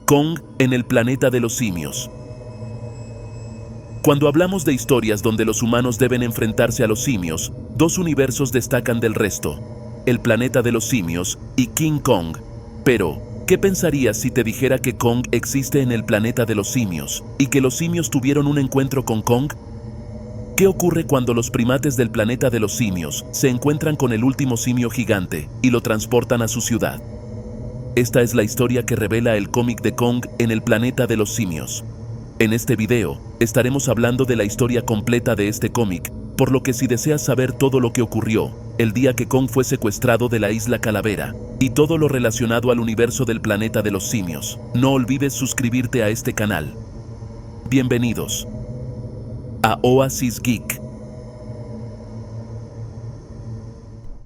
Kong en el planeta de los simios. Cuando hablamos de historias donde los humanos deben enfrentarse a los simios, dos universos destacan del resto: el planeta de los simios y King Kong. Pero, ¿qué pensarías si te dijera que Kong existe en el planeta de los simios y que los simios tuvieron un encuentro con Kong? ¿Qué ocurre cuando los primates del planeta de los simios se encuentran con el último simio gigante y lo transportan a su ciudad? Esta es la historia que revela el cómic de Kong en el planeta de los simios. En este video, estaremos hablando de la historia completa de este cómic, por lo que si deseas saber todo lo que ocurrió el día que Kong fue secuestrado de la Isla Calavera, y todo lo relacionado al universo del planeta de los simios, no olvides suscribirte a este canal. Bienvenidos a Oasis Geek.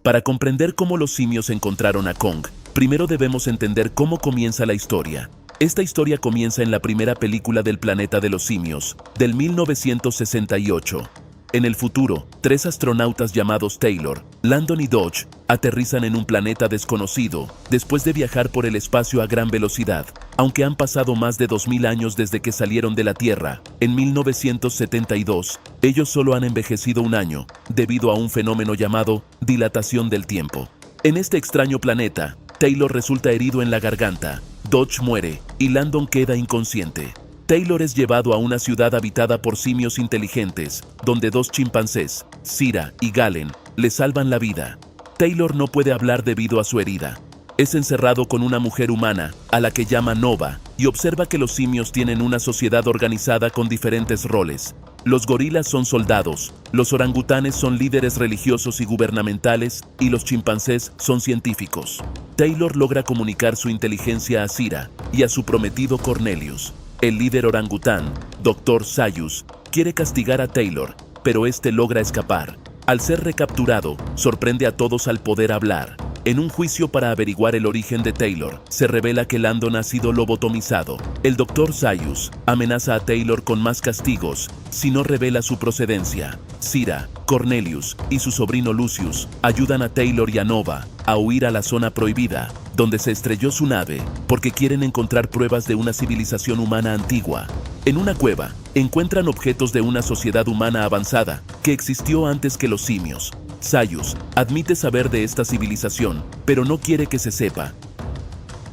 Para comprender cómo los simios encontraron a Kong, primero debemos entender cómo comienza la historia. Esta historia comienza en la primera película del planeta de los simios, del 1968. En el futuro, tres astronautas llamados Taylor, Landon y Dodge aterrizan en un planeta desconocido después de viajar por el espacio a gran velocidad. Aunque han pasado más de 2000 años desde que salieron de la Tierra, en 1972, ellos solo han envejecido un año, debido a un fenómeno llamado dilatación del tiempo. En este extraño planeta, Taylor resulta herido en la garganta, Dodge muere y Landon queda inconsciente. Taylor es llevado a una ciudad habitada por simios inteligentes, donde dos chimpancés, Cira y Galen, le salvan la vida. Taylor no puede hablar debido a su herida. Es encerrado con una mujer humana, a la que llama Nova, y observa que los simios tienen una sociedad organizada con diferentes roles. Los gorilas son soldados, los orangutanes son líderes religiosos y gubernamentales, y los chimpancés son científicos. Taylor logra comunicar su inteligencia a Cira y a su prometido Cornelius. El líder orangután, Dr. Zaius, quiere castigar a Taylor, pero este logra escapar. Al ser recapturado, sorprende a todos al poder hablar. En un juicio para averiguar el origen de Taylor, se revela que Landon ha sido lobotomizado. El Dr. Zaius amenaza a Taylor con más castigos si no revela su procedencia. Cira, Cornelius y su sobrino Lucius ayudan a Taylor y a Nova a huir a la zona prohibida, donde se estrelló su nave, porque quieren encontrar pruebas de una civilización humana antigua. En una cueva, encuentran objetos de una sociedad humana avanzada que existió antes que los simios. Zaius admite saber de esta civilización, pero no quiere que se sepa.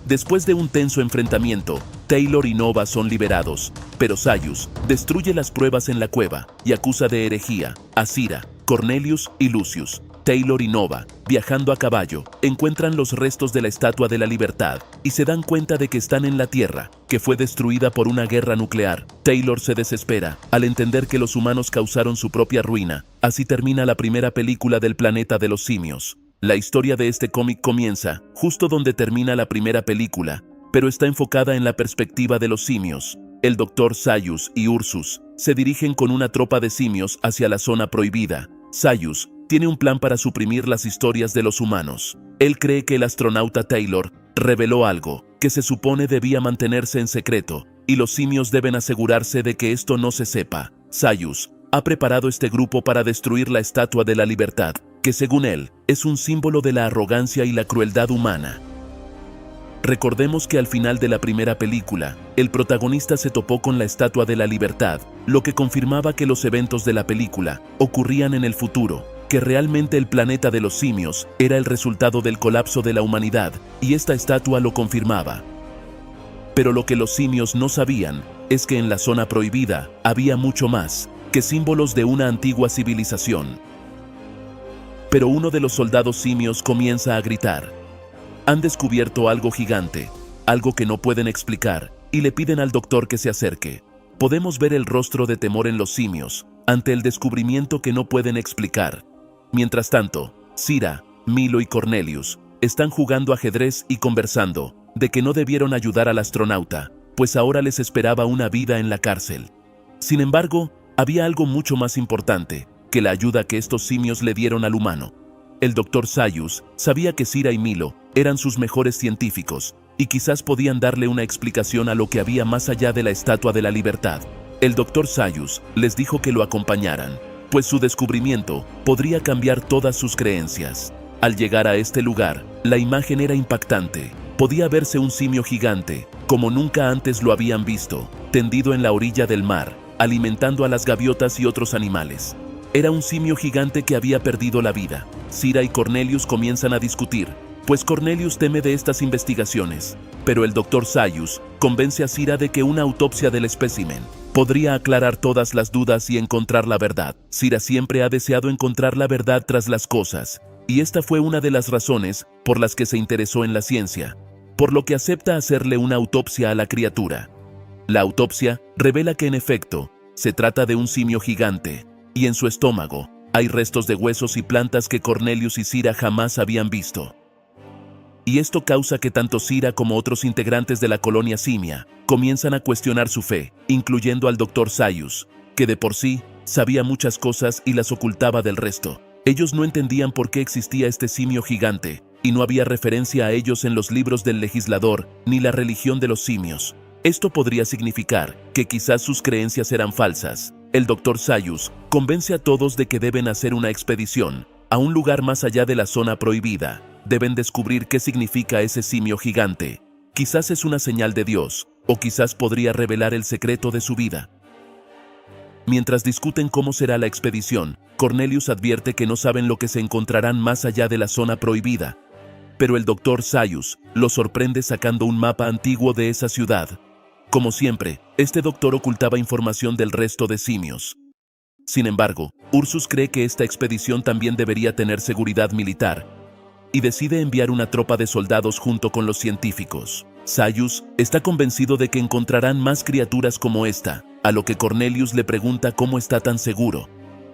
Después de un tenso enfrentamiento, Taylor y Nova son liberados, pero Zaius destruye las pruebas en la cueva y acusa de herejía a Cira, Cornelius y Lucius. Taylor y Nova, viajando a caballo, encuentran los restos de la Estatua de la Libertad y se dan cuenta de que están en la Tierra, que fue destruida por una guerra nuclear. Taylor se desespera al entender que los humanos causaron su propia ruina. Así termina la primera película del planeta de los simios. La historia de este cómic comienza justo donde termina la primera película, pero está enfocada en la perspectiva de los simios. El Dr. Zaius y Ursus se dirigen con una tropa de simios hacia la zona prohibida. Zaius tiene un plan para suprimir las historias de los humanos. Él cree que el astronauta Taylor reveló algo que se supone debía mantenerse en secreto, y los simios deben asegurarse de que esto no se sepa. Zaius ha preparado este grupo para destruir la Estatua de la Libertad, que según él, es un símbolo de la arrogancia y la crueldad humana. Recordemos que al final de la primera película, el protagonista se topó con la Estatua de la Libertad, lo que confirmaba que los eventos de la película ocurrían en el futuro, que realmente el planeta de los simios era el resultado del colapso de la humanidad, y esta estatua lo confirmaba. Pero lo que los simios no sabían es que en la zona prohibida había mucho más que símbolos de una antigua civilización. Pero uno de los soldados simios comienza a gritar. Han descubierto algo gigante, algo que no pueden explicar, y le piden al doctor que se acerque. Podemos ver el rostro de temor en los simios ante el descubrimiento que no pueden explicar. Mientras tanto, Cira, Milo y Cornelius están jugando ajedrez y conversando de que no debieron ayudar al astronauta, pues ahora les esperaba una vida en la cárcel. Sin embargo, había algo mucho más importante que la ayuda que estos simios le dieron al humano. El Dr. Zaius sabía que Cira y Milo eran sus mejores científicos y quizás podían darle una explicación a lo que había más allá de la Estatua de la Libertad. El Dr. Zaius les dijo que lo acompañaran, pues su descubrimiento podría cambiar todas sus creencias. Al llegar a este lugar, la imagen era impactante. Podía verse un simio gigante, como nunca antes lo habían visto, tendido en la orilla del mar, alimentando a las gaviotas y otros animales. Era un simio gigante que había perdido la vida. Zira y Cornelius comienzan a discutir, pues Cornelius teme de estas investigaciones, pero el Dr. Zaius convence a Zira de que una autopsia del espécimen podría aclarar todas las dudas y encontrar la verdad. Zira siempre ha deseado encontrar la verdad tras las cosas, y esta fue una de las razones por las que se interesó en la ciencia, por lo que acepta hacerle una autopsia a la criatura. La autopsia revela que en efecto, se trata de un simio gigante, y en su estómago hay restos de huesos y plantas que Cornelius y Zira jamás habían visto. Y esto causa que tanto Zira como otros integrantes de la colonia simia comienzan a cuestionar su fe, incluyendo al Dr. Zaius, que de por sí sabía muchas cosas y las ocultaba del resto. Ellos no entendían por qué existía este simio gigante, y no había referencia a ellos en los libros del legislador ni la religión de los simios. Esto podría significar que quizás sus creencias eran falsas. El Dr. Zaius convence a todos de que deben hacer una expedición a un lugar más allá de la zona prohibida. Deben descubrir qué significa ese simio gigante. Quizás es una señal de Dios, o quizás podría revelar el secreto de su vida. Mientras discuten cómo será la expedición, Cornelius advierte que no saben lo que se encontrarán más allá de la zona prohibida. Pero el Dr. Zaius los sorprende sacando un mapa antiguo de esa ciudad. Como siempre, este doctor ocultaba información del resto de simios. Sin embargo, Ursus cree que esta expedición también debería tener seguridad militar, y decide enviar una tropa de soldados junto con los científicos. Zaius está convencido de que encontrarán más criaturas como esta, a lo que Cornelius le pregunta cómo está tan seguro.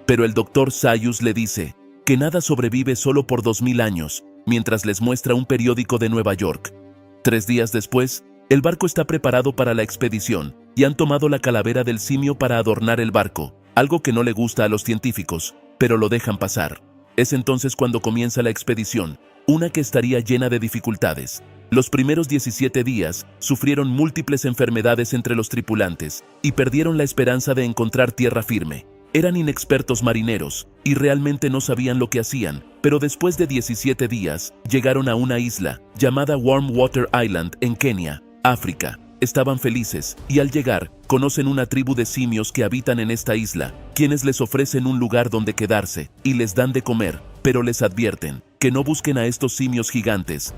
Pero el Dr. Zaius le dice que nada sobrevive solo por 2000 años, mientras les muestra un periódico de Nueva York. 3 días después, el barco está preparado para la expedición, y han tomado la calavera del simio para adornar el barco, algo que no le gusta a los científicos, pero lo dejan pasar. Es entonces cuando comienza la expedición, una que estaría llena de dificultades. Los primeros 17 días sufrieron múltiples enfermedades entre los tripulantes y perdieron la esperanza de encontrar tierra firme. Eran inexpertos marineros y realmente no sabían lo que hacían, pero después de 17 días llegaron a una isla llamada Warm Water Island en Kenia, África. Estaban felices y al llegar conocen una tribu de simios que habitan en esta isla, quienes les ofrecen un lugar donde quedarse y les dan de comer, pero les advierten que no busquen a estos simios gigantes,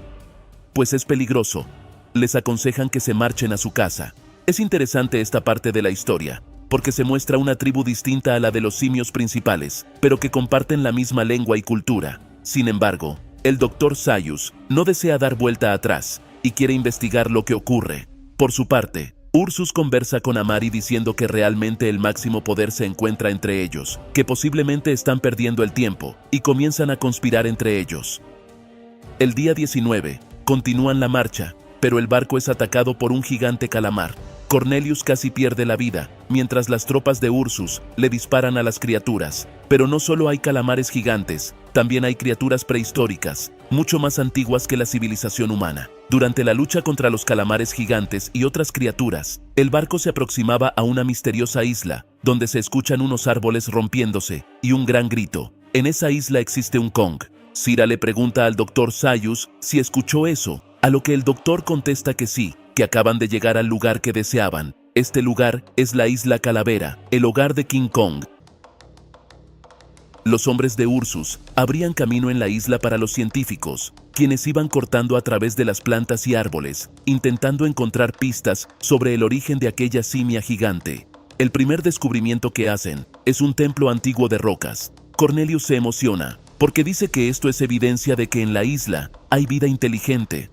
pues es peligroso. Les aconsejan que se marchen a su casa. Es interesante esta parte de la historia, porque se muestra una tribu distinta a la de los simios principales, pero que comparten la misma lengua y cultura. Sin embargo, el Dr. Zaius no desea dar vuelta atrás y quiere investigar lo que ocurre. Por su parte, Ursus conversa con Amari diciendo que realmente el máximo poder se encuentra entre ellos, que posiblemente están perdiendo el tiempo, y comienzan a conspirar entre ellos. El día 19, continúan la marcha, pero el barco es atacado por un gigante calamar. Cornelius casi pierde la vida, mientras las tropas de Ursus le disparan a las criaturas. Pero no solo hay calamares gigantes, también hay criaturas prehistóricas, mucho más antiguas que la civilización humana. Durante la lucha contra los calamares gigantes y otras criaturas, el barco se aproximaba a una misteriosa isla, donde se escuchan unos árboles rompiéndose y un gran grito. En esa isla existe un Kong. Zira le pregunta al Dr. Zaius si escuchó eso, a lo que el doctor contesta que sí, que acaban de llegar al lugar que deseaban. Este lugar es la Isla Calavera, el hogar de King Kong. Los hombres de Ursus abrían camino en la isla para los científicos, quienes iban cortando a través de las plantas y árboles, intentando encontrar pistas sobre el origen de aquella simia gigante. El primer descubrimiento que hacen es un templo antiguo de rocas. Cornelius se emociona, porque dice que esto es evidencia de que en la isla hay vida inteligente.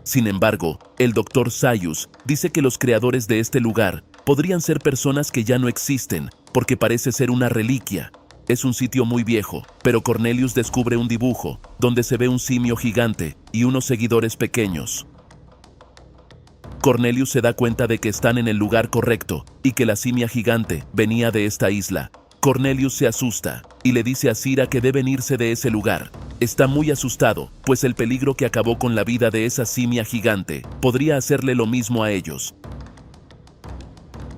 Sin embargo, el Dr. Zaius dice que los creadores de este lugar podrían ser personas que ya no existen, porque parece ser una reliquia. Es un sitio muy viejo, pero Cornelius descubre un dibujo, donde se ve un simio gigante y unos seguidores pequeños. Cornelius se da cuenta de que están en el lugar correcto, y que la simia gigante venía de esta isla. Cornelius se asusta, y le dice a Zira que deben irse de ese lugar. Está muy asustado, pues el peligro que acabó con la vida de esa simia gigante podría hacerle lo mismo a ellos.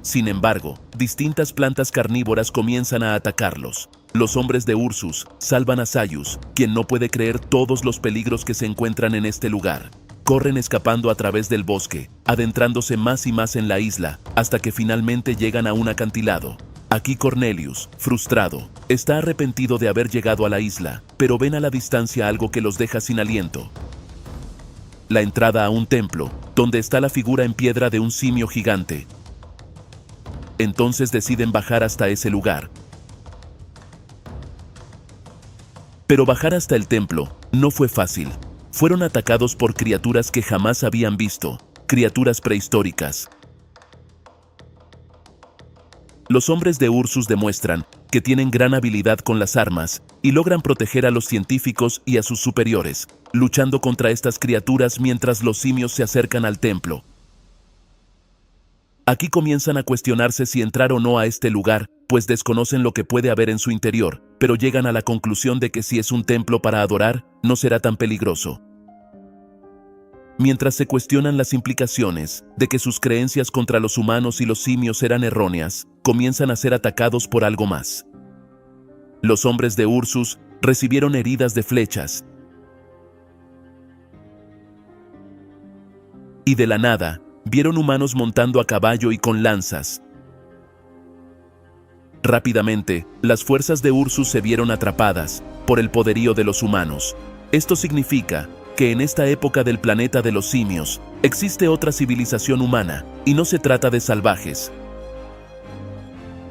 Sin embargo, distintas plantas carnívoras comienzan a atacarlos. Los hombres de Ursus salvan a Zaius, quien no puede creer todos los peligros que se encuentran en este lugar. corren escapando a través del bosque, adentrándose más y más en la isla, hasta que finalmente llegan a un acantilado. Aquí Cornelius, frustrado, está arrepentido de haber llegado a la isla, pero ven a la distancia algo que los deja sin aliento. La entrada a un templo, donde está la figura en piedra de un simio gigante. Entonces deciden bajar hasta ese lugar. Pero bajar hasta el templo no fue fácil. Fueron atacados por criaturas que jamás habían visto, criaturas prehistóricas. Los hombres de Ursus demuestran que tienen gran habilidad con las armas y logran proteger a los científicos y a sus superiores, luchando contra estas criaturas mientras los simios se acercan al templo. Aquí comienzan a cuestionarse si entrar o no a este lugar, pues desconocen lo que puede haber en su interior, pero llegan a la conclusión de que si es un templo para adorar, no será tan peligroso. Mientras se cuestionan las implicaciones de que sus creencias contra los humanos y los simios eran erróneas, comienzan a ser atacados por algo más. Los hombres de Ursus recibieron heridas de flechas. Y de la nada, vieron humanos montando a caballo y con lanzas. Rápidamente, las fuerzas de Ursus se vieron atrapadas por el poderío de los humanos. Esto significa que en esta época del planeta de los simios, existe otra civilización humana, y no se trata de salvajes.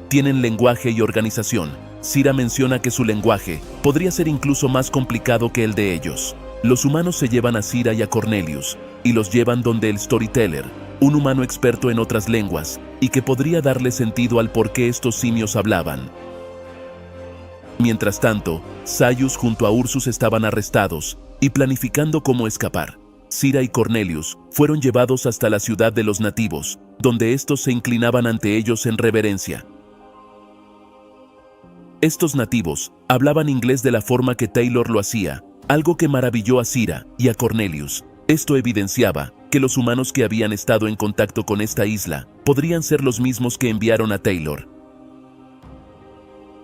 Tienen lenguaje y organización. Sira menciona que su lenguaje podría ser incluso más complicado que el de ellos. Los humanos se llevan a Sira y a Cornelius, y los llevan donde el Storyteller, un humano experto en otras lenguas, y que podría darle sentido al por qué estos simios hablaban. Mientras tanto, Sayus junto a Ursus estaban arrestados, y planificando cómo escapar. Sira y Cornelius fueron llevados hasta la ciudad de los nativos, donde estos se inclinaban ante ellos en reverencia. Estos nativos hablaban inglés de la forma que Taylor lo hacía, algo que maravilló a Sira y a Cornelius. Esto evidenciaba que los humanos que habían estado en contacto con esta isla podrían ser los mismos que enviaron a Taylor.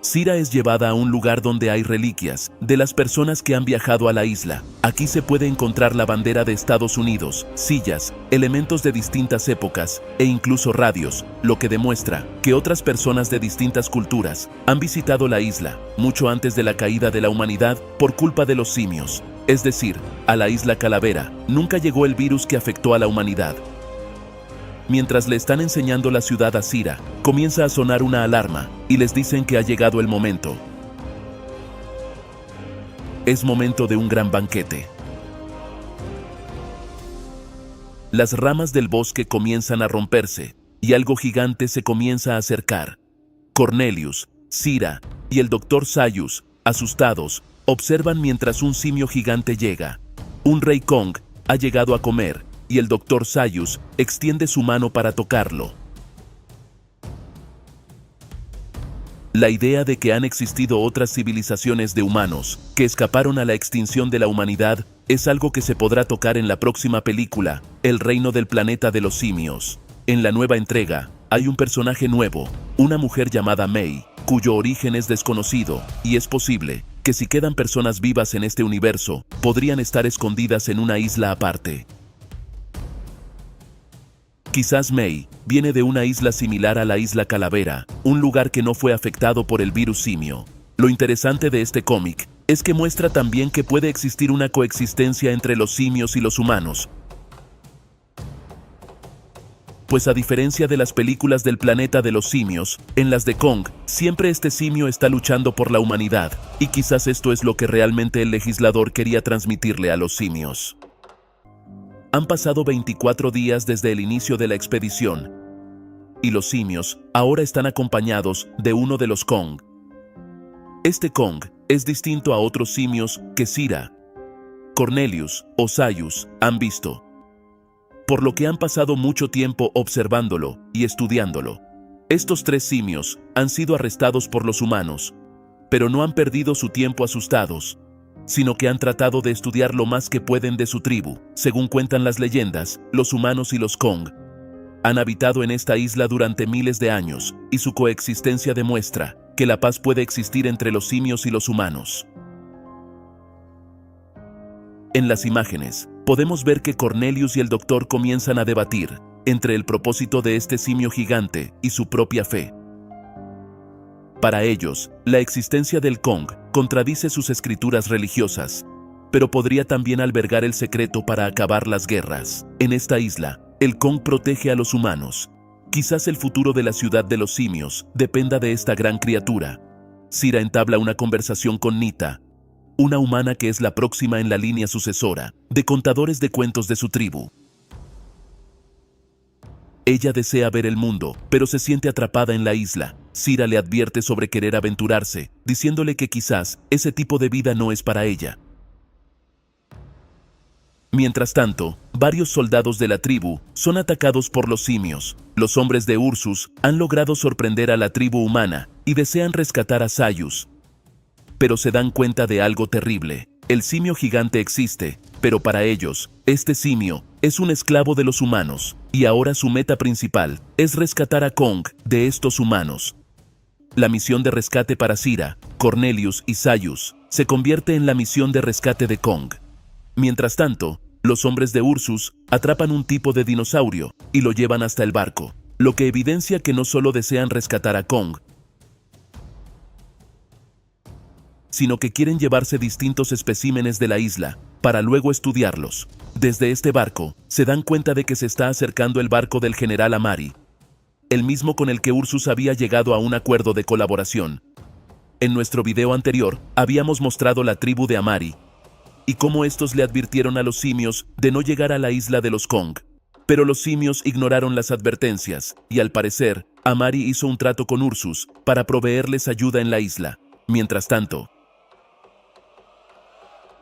Sira es llevada a un lugar donde hay reliquias de las personas que han viajado a la isla. Aquí se puede encontrar la bandera de Estados Unidos, sillas, elementos de distintas épocas e incluso radios, lo que demuestra que otras personas de distintas culturas han visitado la isla mucho antes de la caída de la humanidad por culpa de los simios. Es decir, a la isla Calavera nunca llegó el virus que afectó a la humanidad. Mientras le están enseñando la ciudad a Sira, comienza a sonar una alarma y les dicen que ha llegado el momento. Es momento de un gran banquete. Las ramas del bosque comienzan a romperse y algo gigante se comienza a acercar. Cornelius, Sira y el Dr. Sayus, asustados, observan mientras un simio gigante llega. Un rey Kong ha llegado a comer y el Dr. Sayus extiende su mano para tocarlo. La idea de que han existido otras civilizaciones de humanos que escaparon a la extinción de la humanidad es algo que se podrá tocar en la próxima película, El reino del planeta de los simios. En la nueva entrega, hay un personaje nuevo, una mujer llamada May, cuyo origen es desconocido, y es posible que si quedan personas vivas en este universo, podrían estar escondidas en una isla aparte. Quizás May viene de una isla similar a la isla Calavera, un lugar que no fue afectado por el virus simio. Lo interesante de este cómic es que muestra también que puede existir una coexistencia entre los simios y los humanos. Pues a diferencia de las películas del planeta de los simios, en las de Kong, siempre este simio está luchando por la humanidad, y quizás esto es lo que realmente el legislador quería transmitirle a los simios. Han pasado 24 días desde el inicio de la expedición, y los simios ahora están acompañados de uno de los Kong. Este Kong es distinto a otros simios que Sira, Cornelius o Sayus han visto, por lo que han pasado mucho tiempo observándolo y estudiándolo. Estos tres simios han sido arrestados por los humanos, pero no han perdido su tiempo asustados, sino que han tratado de estudiar lo más que pueden de su tribu. Según cuentan las leyendas, los humanos y los Kong han habitado en esta isla durante miles de años, y su coexistencia demuestra que la paz puede existir entre los simios y los humanos. En las imágenes, podemos ver que Cornelius y el doctor comienzan a debatir entre el propósito de este simio gigante y su propia fe. Para ellos, la existencia del Kong contradice sus escrituras religiosas, pero podría también albergar el secreto para acabar las guerras. En esta isla, el Kong protege a los humanos. Quizás el futuro de la ciudad de los simios dependa de esta gran criatura. Sira entabla una conversación con Nita, una humana que es la próxima en la línea sucesora de contadores de cuentos de su tribu. Ella desea ver el mundo, pero se siente atrapada en la isla. Sira le advierte sobre querer aventurarse, diciéndole que quizás ese tipo de vida no es para ella. Mientras tanto, varios soldados de la tribu son atacados por los simios. Los hombres de Ursus han logrado sorprender a la tribu humana y desean rescatar a Sayus. Pero se dan cuenta de algo terrible. El simio gigante existe, pero para ellos, este simio es un esclavo de los humanos, y ahora su meta principal es rescatar a Kong de estos humanos. La misión de rescate para Sira, Cornelius y Sayus se convierte en la misión de rescate de Kong. Mientras tanto, los hombres de Ursus atrapan un tipo de dinosaurio y lo llevan hasta el barco, lo que evidencia que no solo desean rescatar a Kong, sino que quieren llevarse distintos especímenes de la isla para luego estudiarlos. Desde este barco, se dan cuenta de que se está acercando el barco del general Amari, el mismo con el que Ursus había llegado a un acuerdo de colaboración. En nuestro video anterior, habíamos mostrado la tribu de Amari y cómo estos le advirtieron a los simios de no llegar a la isla de los Kong. Pero los simios ignoraron las advertencias, y al parecer, Amari hizo un trato con Ursus para proveerles ayuda en la isla. Mientras tanto,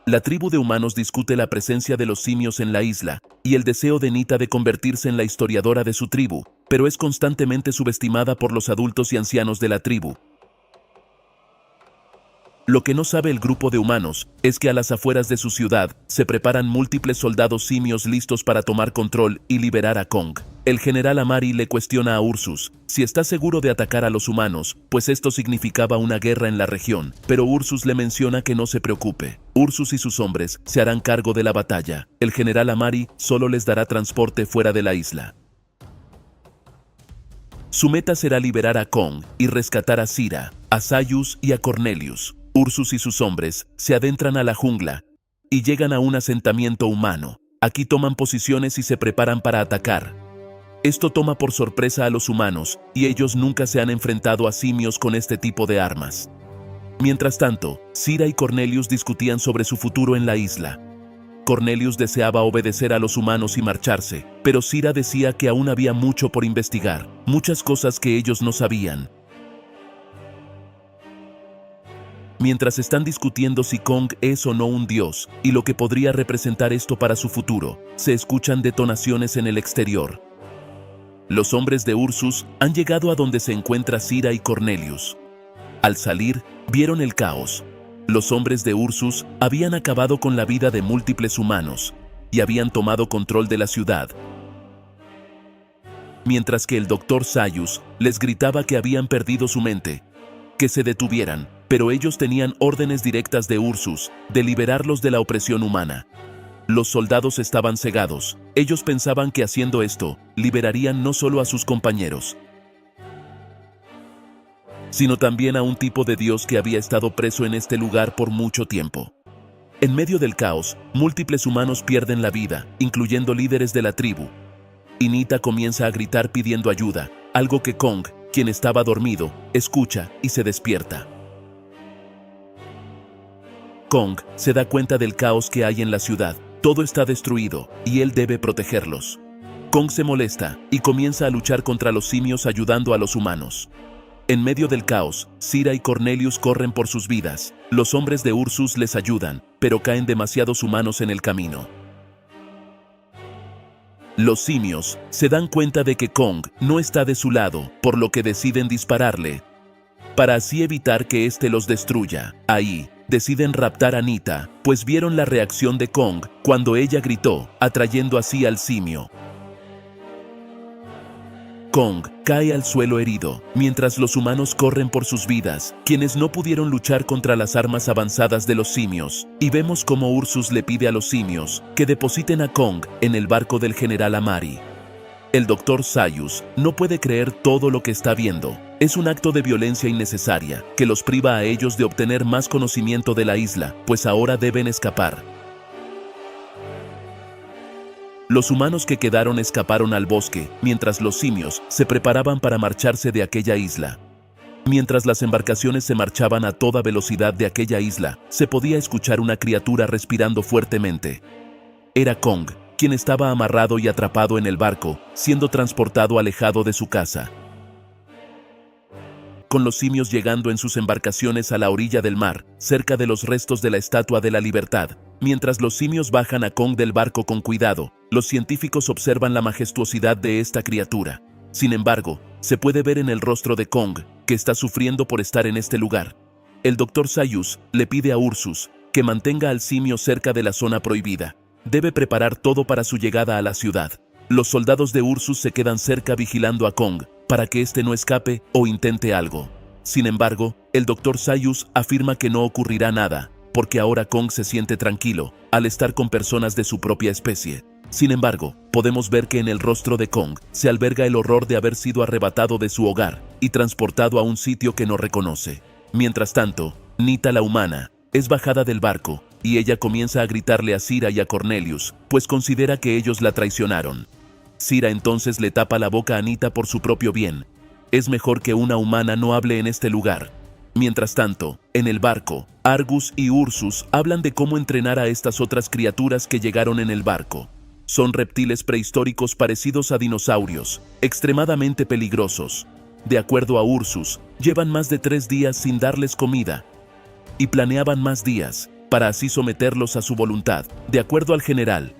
la tribu de humanos discute la presencia de los simios en la isla y el deseo de Nita de convertirse en la historiadora de su tribu, pero es constantemente subestimada por los adultos y ancianos de la tribu. Lo que no sabe el grupo de humanos es que a las afueras de su ciudad se preparan múltiples soldados simios listos para tomar control y liberar a Kong. El general Amari le cuestiona a Ursus si está seguro de atacar a los humanos, pues esto significaba una guerra en la región, pero Ursus le menciona que no se preocupe. Ursus y sus hombres se harán cargo de la batalla. El general Amari solo les dará transporte fuera de la isla. Su meta será liberar a Kong y rescatar a Sira, a Sayus y a Cornelius. Ursus y sus hombres se adentran a la jungla y llegan a un asentamiento humano. Aquí toman posiciones y se preparan para atacar. Esto toma por sorpresa a los humanos y ellos nunca se han enfrentado a simios con este tipo de armas. Mientras tanto, Sira y Cornelius discutían sobre su futuro en la isla. Cornelius deseaba obedecer a los humanos y marcharse, pero Sira decía que aún había mucho por investigar, muchas cosas que ellos no sabían. Mientras están discutiendo si Kong es o no un dios y lo que podría representar esto para su futuro, se escuchan detonaciones en el exterior. Los hombres de Ursus han llegado a donde se encuentra Sira y Cornelius. Al salir, vieron el caos. Los hombres de Ursus habían acabado con la vida de múltiples humanos y habían tomado control de la ciudad. Mientras que el doctor Sayus les gritaba que habían perdido su mente, que se detuvieran, pero ellos tenían órdenes directas de Ursus de liberarlos de la opresión humana. Los soldados estaban cegados. Ellos pensaban que haciendo esto, liberarían no solo a sus compañeros, sino también a un tipo de dios que había estado preso en este lugar por mucho tiempo. En medio del caos, múltiples humanos pierden la vida, incluyendo líderes de la tribu. Y Nita comienza a gritar pidiendo ayuda, algo que Kong, quien estaba dormido, escucha y se despierta. Kong se da cuenta del caos que hay en la ciudad. Todo está destruido y él debe protegerlos. Kong se molesta y comienza a luchar contra los simios ayudando a los humanos. En medio del caos, Sira y Cornelius corren por sus vidas. Los hombres de Ursus les ayudan, pero caen demasiados humanos en el camino. Los simios se dan cuenta de que Kong no está de su lado, por lo que deciden dispararle, para así evitar que éste los destruya. Ahí, deciden raptar a Nita, pues vieron la reacción de Kong cuando ella gritó, atrayendo así al simio. Kong cae al suelo herido, mientras los humanos corren por sus vidas, quienes no pudieron luchar contra las armas avanzadas de los simios, y vemos cómo Ursus le pide a los simios que depositen a Kong en el barco del general Amari. El Dr. Zaius no puede creer todo lo que está viendo. Es un acto de violencia innecesaria que los priva a ellos de obtener más conocimiento de la isla, pues ahora deben escapar. Los humanos que quedaron escaparon al bosque, mientras los simios se preparaban para marcharse de aquella isla. Mientras las embarcaciones se marchaban a toda velocidad de aquella isla, se podía escuchar una criatura respirando fuertemente. Era Kong, quien estaba amarrado y atrapado en el barco, siendo transportado alejado de su casa. Con los simios llegando en sus embarcaciones a la orilla del mar, cerca de los restos de la Estatua de la Libertad. Mientras los simios bajan a Kong del barco con cuidado, los científicos observan la majestuosidad de esta criatura. Sin embargo, se puede ver en el rostro de Kong, que está sufriendo por estar en este lugar. El Dr. Zaius le pide a Ursus que mantenga al simio cerca de la zona prohibida. Debe preparar todo para su llegada a la ciudad. Los soldados de Ursus se quedan cerca vigilando a Kong, para que éste no escape o intente algo. Sin embargo, el Dr. Zaius afirma que no ocurrirá nada, porque ahora Kong se siente tranquilo al estar con personas de su propia especie. Sin embargo, podemos ver que en el rostro de Kong se alberga el horror de haber sido arrebatado de su hogar y transportado a un sitio que no reconoce. Mientras tanto, Nita la humana es bajada del barco y ella comienza a gritarle a Zira y a Cornelius, pues considera que ellos la traicionaron. Zira entonces le tapa la boca a Nita por su propio bien. Es mejor que una humana no hable en este lugar. Mientras tanto, en el barco, Argus y Ursus hablan de cómo entrenar a estas otras criaturas que llegaron en el barco. Son reptiles prehistóricos parecidos a dinosaurios, extremadamente peligrosos. De acuerdo a Ursus, llevan más de 3 días sin darles comida y planeaban más días, para así someterlos a su voluntad. De acuerdo al general,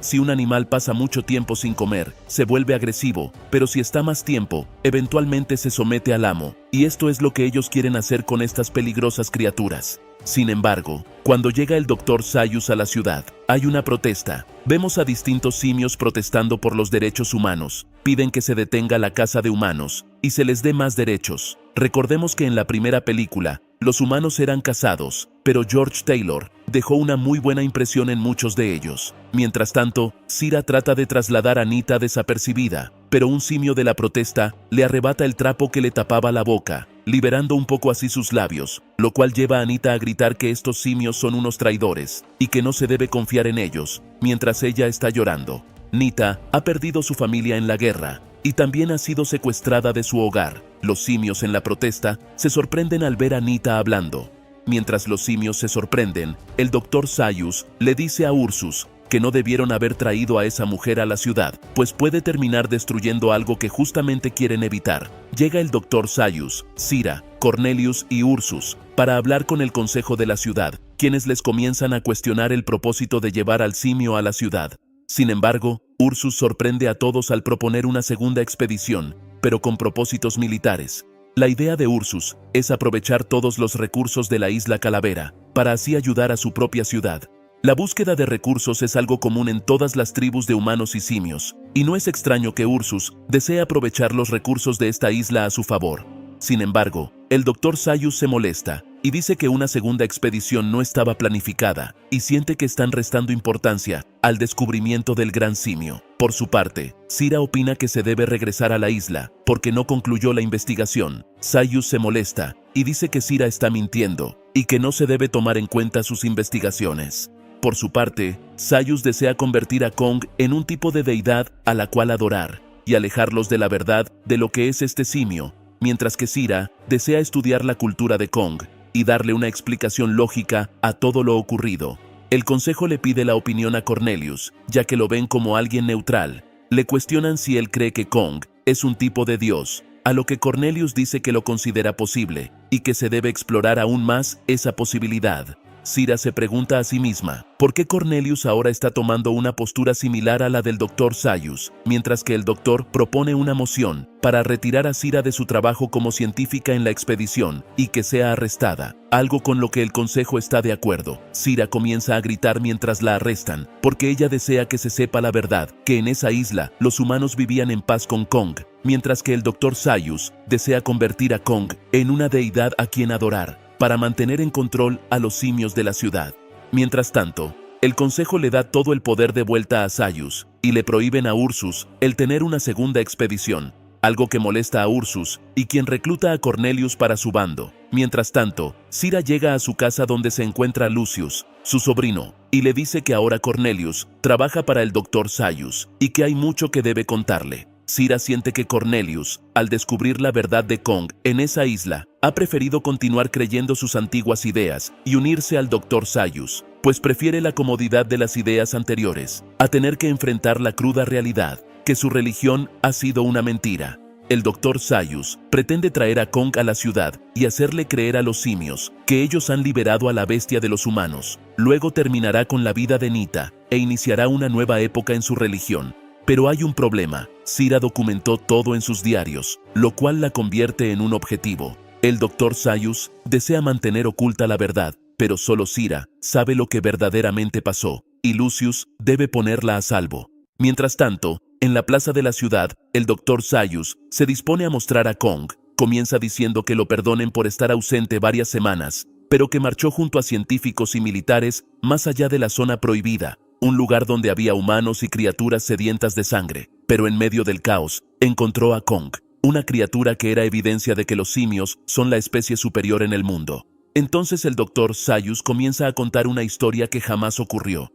si un animal pasa mucho tiempo sin comer, se vuelve agresivo, pero si está más tiempo, eventualmente se somete al amo, y esto es lo que ellos quieren hacer con estas peligrosas criaturas. Sin embargo, cuando llega el Dr. Zaius a la ciudad, hay una protesta. Vemos a distintos simios protestando por los derechos humanos, piden que se detenga la caza de humanos y se les dé más derechos. Recordemos que en la primera película, los humanos eran cazados, pero George Taylor dejó una muy buena impresión en muchos de ellos. Mientras tanto, Zira trata de trasladar a Nita desapercibida, pero un simio de la protesta le arrebata el trapo que le tapaba la boca, liberando un poco así sus labios, lo cual lleva a Nita a gritar que estos simios son unos traidores y que no se debe confiar en ellos, mientras ella está llorando. Nita ha perdido su familia en la guerra y también ha sido secuestrada de su hogar. Los simios en la protesta se sorprenden al ver a Nita hablando. Mientras los simios se sorprenden, el Dr. Zaius le dice a Ursus que no debieron haber traído a esa mujer a la ciudad, pues puede terminar destruyendo algo que justamente quieren evitar. Llega el Dr. Zaius, Zira, Cornelius y Ursus para hablar con el consejo de la ciudad, quienes les comienzan a cuestionar el propósito de llevar al simio a la ciudad. Sin embargo, Ursus sorprende a todos al proponer una segunda expedición, pero con propósitos militares. La idea de Ursus es aprovechar todos los recursos de la isla Calavera, para así ayudar a su propia ciudad. La búsqueda de recursos es algo común en todas las tribus de humanos y simios, y no es extraño que Ursus desee aprovechar los recursos de esta isla a su favor. Sin embargo, el Dr. Zaius se molesta y dice que una segunda expedición no estaba planificada y siente que están restando importancia al descubrimiento del gran simio. Por su parte, Zira opina que se debe regresar a la isla porque no concluyó la investigación. Zaius se molesta y dice que Zira está mintiendo y que no se debe tomar en cuenta sus investigaciones. Por su parte, Zaius desea convertir a Kong en un tipo de deidad a la cual adorar y alejarlos de la verdad de lo que es este simio, mientras que Zira desea estudiar la cultura de Kong y darle una explicación lógica a todo lo ocurrido. El consejo le pide la opinión a Cornelius, ya que lo ven como alguien neutral. Le cuestionan si él cree que Kong es un tipo de dios, a lo que Cornelius dice que lo considera posible y que se debe explorar aún más esa posibilidad. Sira se pregunta a sí misma, ¿por qué Cornelius ahora está tomando una postura similar a la del Dr. Sayus, mientras que el doctor propone una moción para retirar a Sira de su trabajo como científica en la expedición y que sea arrestada? Algo con lo que el consejo está de acuerdo. Sira comienza a gritar mientras la arrestan, porque ella desea que se sepa la verdad, que en esa isla los humanos vivían en paz con Kong, mientras que el Dr. Sayus desea convertir a Kong en una deidad a quien adorar, para mantener en control a los simios de la ciudad. Mientras tanto, el consejo le da todo el poder de vuelta a Sayus, y le prohíben a Ursus el tener una segunda expedición, algo que molesta a Ursus, y quien recluta a Cornelius para su bando. Mientras tanto, Sira llega a su casa donde se encuentra Lucius, su sobrino, y le dice que ahora Cornelius trabaja para el Dr. Sayus, y que hay mucho que debe contarle. Sira siente que Cornelius, al descubrir la verdad de Kong en esa isla, ha preferido continuar creyendo sus antiguas ideas y unirse al Dr. Sayus, pues prefiere la comodidad de las ideas anteriores, a tener que enfrentar la cruda realidad, que su religión ha sido una mentira. El Dr. Sayus pretende traer a Kong a la ciudad y hacerle creer a los simios que ellos han liberado a la bestia de los humanos. Luego terminará con la vida de Nita e iniciará una nueva época en su religión. Pero hay un problema. Sira documentó todo en sus diarios, lo cual la convierte en un objetivo. El Dr. Sayus desea mantener oculta la verdad, pero solo Sira sabe lo que verdaderamente pasó, y Lucius debe ponerla a salvo. Mientras tanto, en la plaza de la ciudad, el Dr. Sayus se dispone a mostrar a Kong. Comienza diciendo que lo perdonen por estar ausente varias semanas, pero que marchó junto a científicos y militares más allá de la zona prohibida, un lugar donde había humanos y criaturas sedientas de sangre. Pero en medio del caos, encontró a Kong, una criatura que era evidencia de que los simios son la especie superior en el mundo. Entonces el Dr. Sayus comienza a contar una historia que jamás ocurrió.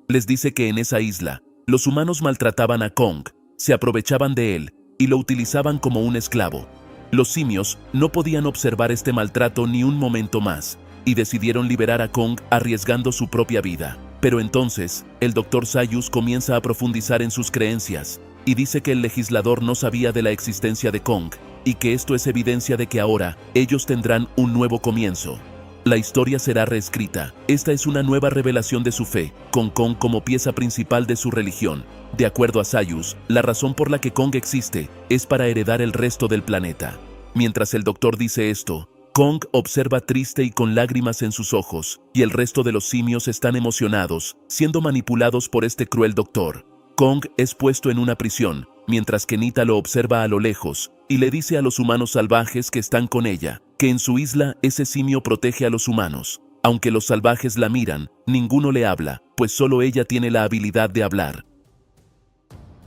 Les dice que en esa isla, los humanos maltrataban a Kong, se aprovechaban de él y lo utilizaban como un esclavo. Los simios no podían observar este maltrato ni un momento más, y decidieron liberar a Kong arriesgando su propia vida. Pero entonces, el Dr. Sayus comienza a profundizar en sus creencias, y dice que el legislador no sabía de la existencia de Kong, y que esto es evidencia de que ahora ellos tendrán un nuevo comienzo. La historia será reescrita. Esta es una nueva revelación de su fe, con Kong como pieza principal de su religión. De acuerdo a Sayus, la razón por la que Kong existe es para heredar el resto del planeta. Mientras el doctor dice esto, Kong observa triste y con lágrimas en sus ojos, y el resto de los simios están emocionados, siendo manipulados por este cruel doctor. Kong es puesto en una prisión, mientras que Nita lo observa a lo lejos, y le dice a los humanos salvajes que están con ella, que en su isla ese simio protege a los humanos. Aunque los salvajes la miran, ninguno le habla, pues solo ella tiene la habilidad de hablar.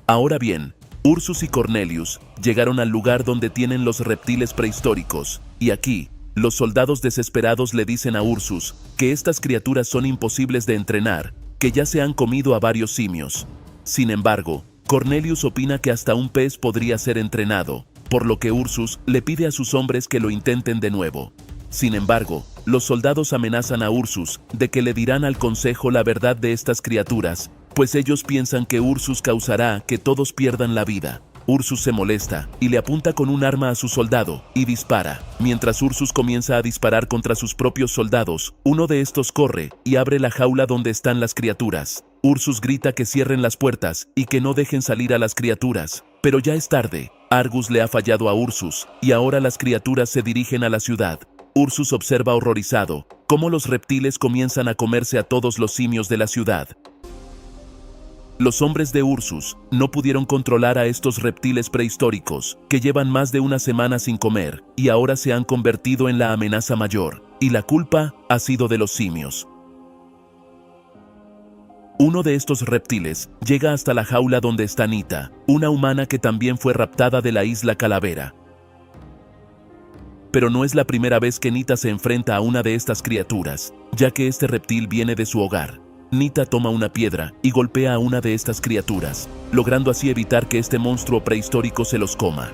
Ahora bien, Ursus y Cornelius llegaron al lugar donde tienen los reptiles prehistóricos, y aquí, los soldados desesperados le dicen a Ursus que estas criaturas son imposibles de entrenar, que ya se han comido a varios simios. Sin embargo, Cornelius opina que hasta un pez podría ser entrenado, por lo que Ursus le pide a sus hombres que lo intenten de nuevo. Sin embargo, los soldados amenazan a Ursus de que le dirán al consejo la verdad de estas criaturas, pues ellos piensan que Ursus causará que todos pierdan la vida. Ursus se molesta y le apunta con un arma a su soldado y dispara. Mientras Ursus comienza a disparar contra sus propios soldados, uno de estos corre y abre la jaula donde están las criaturas. Ursus grita que cierren las puertas y que no dejen salir a las criaturas, pero ya es tarde. Argus le ha fallado a Ursus y ahora las criaturas se dirigen a la ciudad. Ursus observa horrorizado cómo los reptiles comienzan a comerse a todos los simios de la ciudad. Los hombres de Ursus no pudieron controlar a estos reptiles prehistóricos, que llevan más de una semana sin comer, y ahora se han convertido en la amenaza mayor, y la culpa ha sido de los simios. Uno de estos reptiles llega hasta la jaula donde está Nita, una humana que también fue raptada de la isla Calavera. Pero no es la primera vez que Nita se enfrenta a una de estas criaturas, ya que este reptil viene de su hogar. Nita toma una piedra y golpea a una de estas criaturas, logrando así evitar que este monstruo prehistórico se los coma.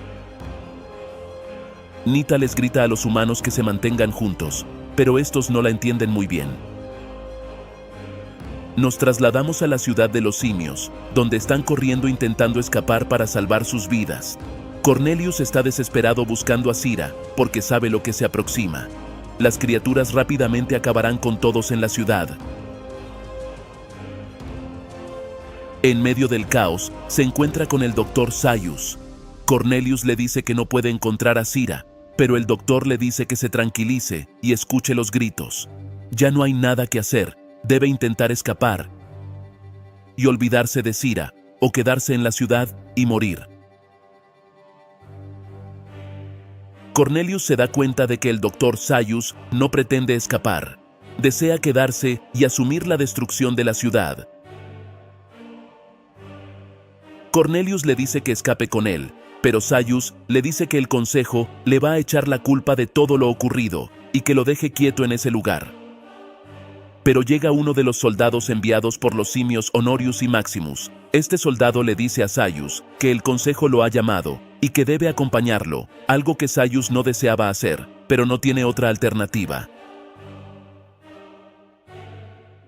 Nita les grita a los humanos que se mantengan juntos, pero estos no la entienden muy bien. Nos trasladamos a la ciudad de los simios, donde están corriendo intentando escapar para salvar sus vidas. Cornelius está desesperado buscando a Sira, porque sabe lo que se aproxima. las criaturas rápidamente acabarán con todos en la ciudad. En medio del caos, se encuentra con el Dr. Zaius. Cornelius le dice que no puede encontrar a Sira, pero el doctor le dice que se tranquilice y escuche los gritos. Ya no hay nada que hacer, debe intentar escapar y olvidarse de Sira, o quedarse en la ciudad y morir. Cornelius se da cuenta de que el Dr. Zaius no pretende escapar. Desea quedarse y asumir la destrucción de la ciudad. Cornelius le dice que escape con él, pero Zaius le dice que el consejo le va a echar la culpa de todo lo ocurrido y que lo deje quieto en ese lugar. Pero llega uno de los soldados enviados por los simios Honorius y Maximus. Este soldado le dice a Zaius que el consejo lo ha llamado y que debe acompañarlo, algo que Zaius no deseaba hacer, pero no tiene otra alternativa.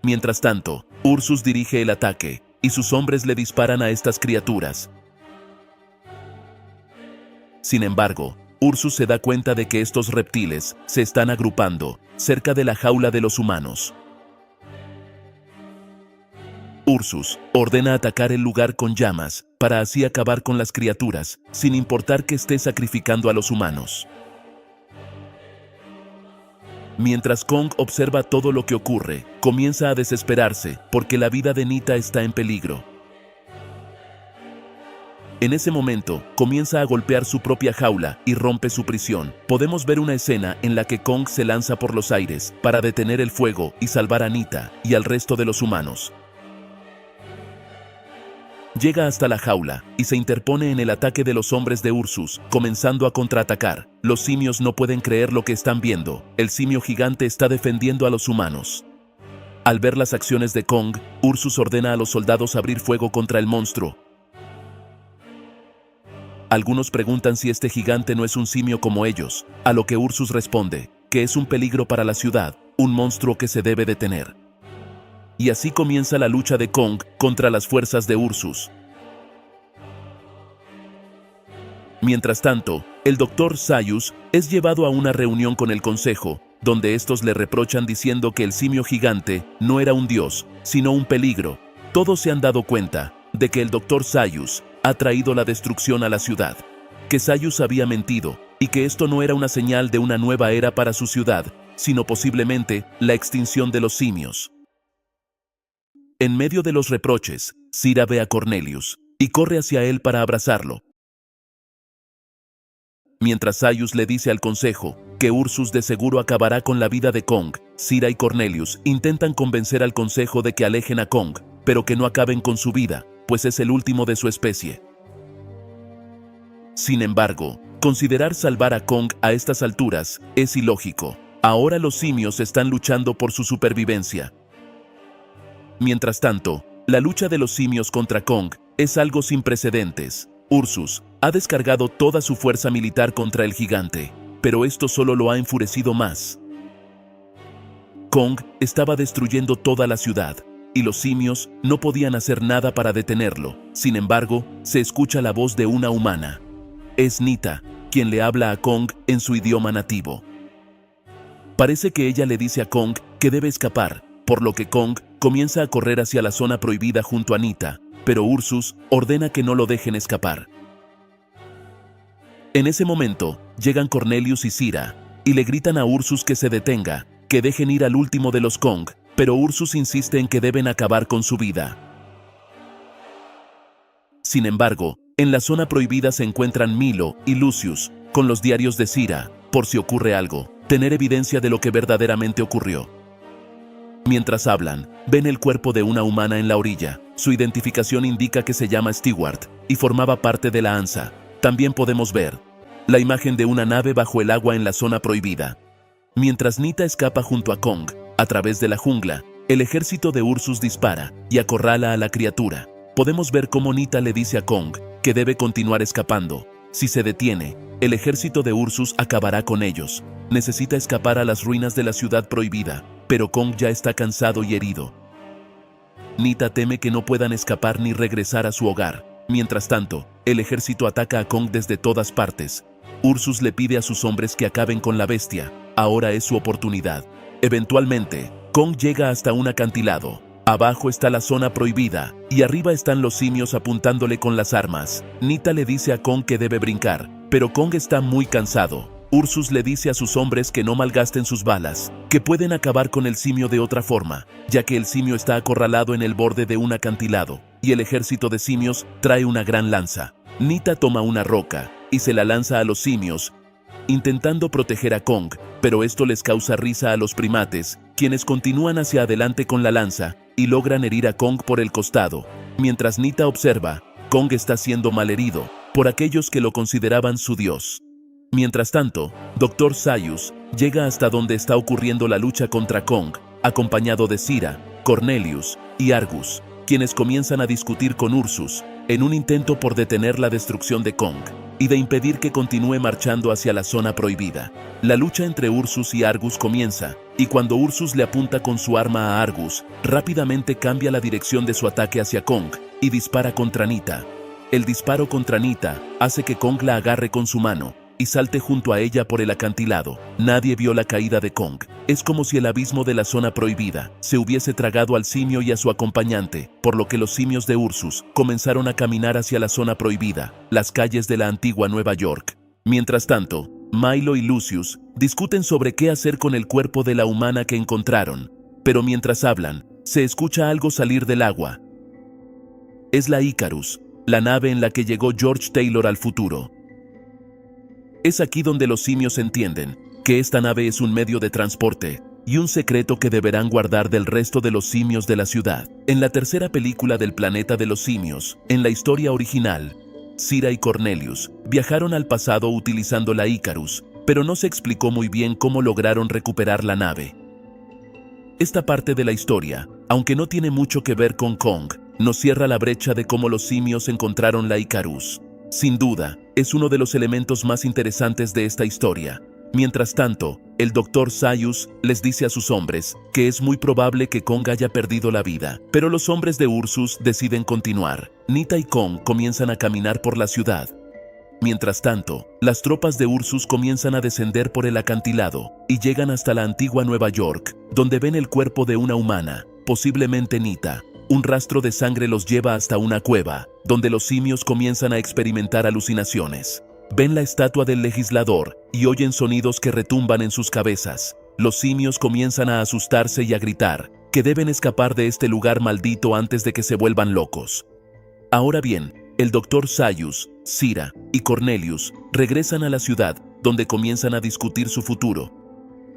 Mientras tanto, Ursus dirige el ataque y sus hombres le disparan a estas criaturas. Sin embargo, Ursus se da cuenta de que estos reptiles se están agrupando cerca de la jaula de los humanos. Ursus ordena atacar el lugar con llamas, para así acabar con las criaturas, sin importar que esté sacrificando a los humanos. Mientras Kong observa todo lo que ocurre, comienza a desesperarse, porque la vida de Nita está en peligro. En ese momento, comienza a golpear su propia jaula y rompe su prisión. Podemos ver una escena en la que Kong se lanza por los aires para detener el fuego y salvar a Nita y al resto de los humanos. Llega hasta la jaula y se interpone en el ataque de los hombres de Ursus, comenzando a contraatacar. Los simios no pueden creer lo que están viendo. El simio gigante está defendiendo a los humanos. Al ver las acciones de Kong, Ursus ordena a los soldados abrir fuego contra el monstruo. Algunos preguntan si este gigante no es un simio como ellos, a lo que Ursus responde que es un peligro para la ciudad, un monstruo que se debe detener. Y así comienza la lucha de Kong contra las fuerzas de Ursus. Mientras tanto, el Dr. Zaius es llevado a una reunión con el consejo, donde estos le reprochan diciendo que el simio gigante no era un dios, sino un peligro. Todos se han dado cuenta de que el Dr. Zaius ha traído la destrucción a la ciudad, que Zaius había mentido, y que esto no era una señal de una nueva era para su ciudad, sino posiblemente la extinción de los simios. En medio de los reproches, Sira ve a Cornelius y corre hacia él para abrazarlo. Mientras Zaius le dice al consejo que Ursus de seguro acabará con la vida de Kong, Sira y Cornelius intentan convencer al consejo de que alejen a Kong, pero que no acaben con su vida, pues es el último de su especie. Sin embargo, considerar salvar a Kong a estas alturas es ilógico. Ahora los simios están luchando por su supervivencia. Mientras tanto, la lucha de los simios contra Kong es algo sin precedentes. Ursus ha descargado toda su fuerza militar contra el gigante, pero esto solo lo ha enfurecido más. Kong estaba destruyendo toda la ciudad, y los simios no podían hacer nada para detenerlo. Sin embargo, se escucha la voz de una humana. Es Nita, quien le habla a Kong en su idioma nativo. Parece que ella le dice a Kong que debe escapar, por lo que Kong comienza a correr hacia la zona prohibida junto a Nita, pero Ursus ordena que no lo dejen escapar. En ese momento, llegan Cornelius y Sira, y le gritan a Ursus que se detenga, que dejen ir al último de los Kong, pero Ursus insiste en que deben acabar con su vida. Sin embargo, en la zona prohibida se encuentran Milo y Lucius, con los diarios de Sira, por si ocurre algo, tener evidencia de lo que verdaderamente ocurrió. Mientras hablan, ven el cuerpo de una humana en la orilla. Su identificación indica que se llama Stewart y formaba parte de la ANSA. También podemos ver la imagen de una nave bajo el agua en la zona prohibida. Mientras Nita escapa junto a Kong, a través de la jungla, el ejército de Ursus dispara y acorrala a la criatura. Podemos ver cómo Nita le dice a Kong que debe continuar escapando. Si se detiene, el ejército de Ursus acabará con ellos. Necesita escapar a las ruinas de la ciudad prohibida, pero Kong ya está cansado y herido. Nita teme que no puedan escapar ni regresar a su hogar. Mientras tanto, el ejército ataca a Kong desde todas partes. Ursus le pide a sus hombres que acaben con la bestia, ahora es su oportunidad. Eventualmente, Kong llega hasta un acantilado. Abajo está la zona prohibida, y arriba están los simios apuntándole con las armas. Nita le dice a Kong que debe brincar, pero Kong está muy cansado. Ursus le dice a sus hombres que no malgasten sus balas, que pueden acabar con el simio de otra forma, ya que el simio está acorralado en el borde de un acantilado, y el ejército de simios trae una gran lanza. Nita toma una roca, y se la lanza a los simios, intentando proteger a Kong, pero esto les causa risa a los primates, quienes continúan hacia adelante con la lanza, y logran herir a Kong por el costado. Mientras Nita observa, Kong está siendo malherido, por aquellos que lo consideraban su dios. Mientras tanto, Dr. Zaius llega hasta donde está ocurriendo la lucha contra Kong, acompañado de Sira, Cornelius y Argus, quienes comienzan a discutir con Ursus, en un intento por detener la destrucción de Kong, y de impedir que continúe marchando hacia la zona prohibida. La lucha entre Ursus y Argus comienza, y cuando Ursus le apunta con su arma a Argus, rápidamente cambia la dirección de su ataque hacia Kong, y dispara contra Nita. El disparo contra Nita hace que Kong la agarre con su mano, y salte junto a ella por el acantilado. Nadie vio la caída de Kong. Es como si el abismo de la zona prohibida se hubiese tragado al simio y a su acompañante, por lo que los simios de Ursus comenzaron a caminar hacia la zona prohibida, las calles de la antigua Nueva York. Mientras tanto, Milo y Lucius discuten sobre qué hacer con el cuerpo de la humana que encontraron, pero mientras hablan, se escucha algo salir del agua. Es la Icarus, la nave en la que llegó George Taylor al futuro. Es aquí donde los simios entienden que esta nave es un medio de transporte y un secreto que deberán guardar del resto de los simios de la ciudad. En la tercera película del Planeta de los Simios, en la historia original, Sira y Cornelius viajaron al pasado utilizando la Icarus, pero no se explicó muy bien cómo lograron recuperar la nave. Esta parte de la historia, aunque no tiene mucho que ver con Kong, nos cierra la brecha de cómo los simios encontraron la Icarus. Sin duda, es uno de los elementos más interesantes de esta historia. Mientras tanto, el Dr. Zaius les dice a sus hombres que es muy probable que Kong haya perdido la vida, pero los hombres de Ursus deciden continuar. Nita y Kong comienzan a caminar por la ciudad. Mientras tanto, las tropas de Ursus comienzan a descender por el acantilado y llegan hasta la antigua Nueva York, donde ven el cuerpo de una humana, posiblemente Nita. Un rastro de sangre los lleva hasta una cueva, donde los simios comienzan a experimentar alucinaciones. Ven la estatua del legislador y oyen sonidos que retumban en sus cabezas. Los simios comienzan a asustarse y a gritar que deben escapar de este lugar maldito antes de que se vuelvan locos. Ahora bien, el Dr. Zaius, Sira y Cornelius regresan a la ciudad, donde comienzan a discutir su futuro.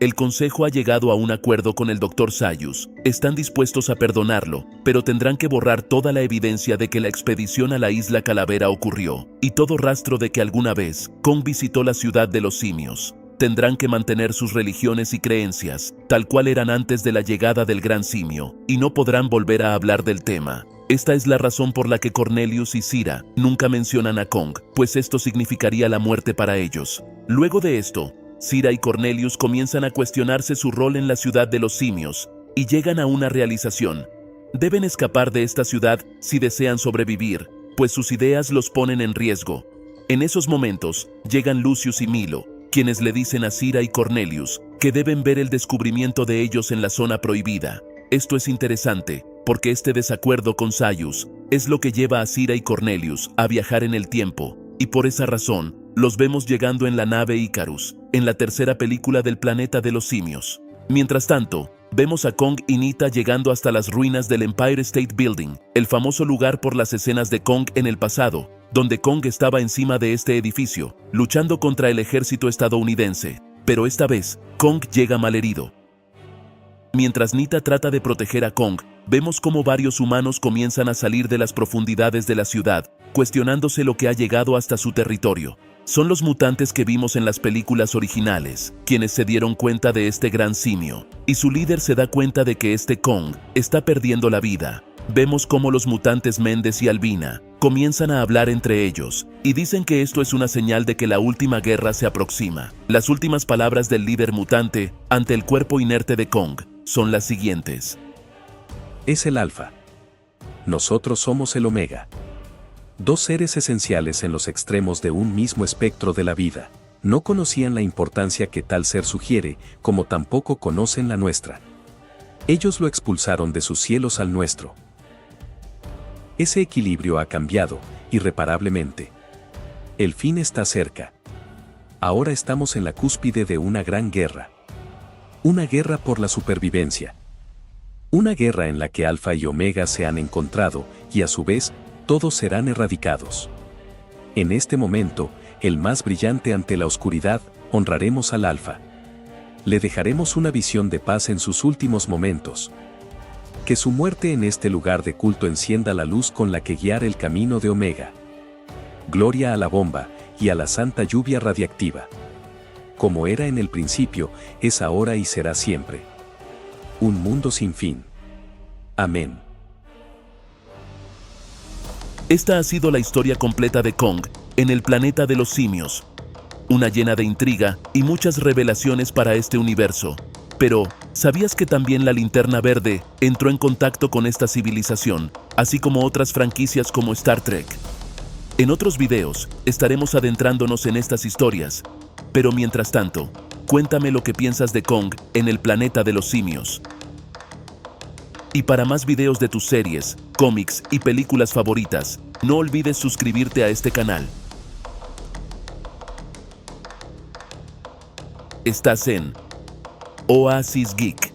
El consejo ha llegado a un acuerdo con el Dr. Zaius. Están dispuestos a perdonarlo, pero tendrán que borrar toda la evidencia de que la expedición a la isla Calavera ocurrió, y todo rastro de que alguna vez Kong visitó la ciudad de los simios. Tendrán que mantener sus religiones y creencias, tal cual eran antes de la llegada del gran simio, y no podrán volver a hablar del tema. Esta es la razón por la que Cornelius y Sira nunca mencionan a Kong, pues esto significaría la muerte para ellos. Luego de esto, Sira y Cornelius comienzan a cuestionarse su rol en la ciudad de los simios y llegan a una realización. Deben escapar de esta ciudad si desean sobrevivir, pues sus ideas los ponen en riesgo. En esos momentos, llegan Lucius y Milo, quienes le dicen a Sira y Cornelius que deben ver el descubrimiento de ellos en la zona prohibida. Esto es interesante, porque este desacuerdo con Zaius es lo que lleva a Sira y Cornelius a viajar en el tiempo, y por esa razón, los vemos llegando en la nave Icarus, en la tercera película del Planeta de los Simios. Mientras tanto, vemos a Kong y Nita llegando hasta las ruinas del Empire State Building, el famoso lugar por las escenas de Kong en el pasado, donde Kong estaba encima de este edificio, luchando contra el ejército estadounidense. Pero esta vez, Kong llega malherido. Mientras Nita trata de proteger a Kong, vemos cómo varios humanos comienzan a salir de las profundidades de la ciudad, cuestionándose lo que ha llegado hasta su territorio. Son los mutantes que vimos en las películas originales, quienes se dieron cuenta de este gran simio, y su líder se da cuenta de que este Kong está perdiendo la vida. Vemos cómo los mutantes Méndez y Albina comienzan a hablar entre ellos, y dicen que esto es una señal de que la última guerra se aproxima. Las últimas palabras del líder mutante ante el cuerpo inerte de Kong son las siguientes. Es el Alfa. Nosotros somos el Omega. Dos seres esenciales en los extremos de un mismo espectro de la vida. No conocían la importancia que tal ser sugiere, como tampoco conocen la nuestra. Ellos lo expulsaron de sus cielos al nuestro. Ese equilibrio ha cambiado, irreparablemente. El fin está cerca. Ahora estamos en la cúspide de una gran guerra. Una guerra por la supervivencia. Una guerra en la que Alfa y Omega se han encontrado y a su vez, todos serán erradicados. En este momento, el más brillante ante la oscuridad, honraremos al Alfa. Le dejaremos una visión de paz en sus últimos momentos. Que su muerte en este lugar de culto encienda la luz con la que guiar el camino de Omega. Gloria a la bomba y a la santa lluvia radiactiva. Como era en el principio, es ahora y será siempre. Un mundo sin fin. Amén. Esta ha sido la historia completa de Kong en el planeta de los simios. Una llena de intriga y muchas revelaciones para este universo. Pero, ¿sabías que también la Linterna Verde entró en contacto con esta civilización, así como otras franquicias como Star Trek? En otros videos, estaremos adentrándonos en estas historias. Pero mientras tanto, cuéntame lo que piensas de Kong en el planeta de los simios. Y para más videos de tus series, cómics y películas favoritas, no olvides suscribirte a este canal. Estás en Oasis Geek.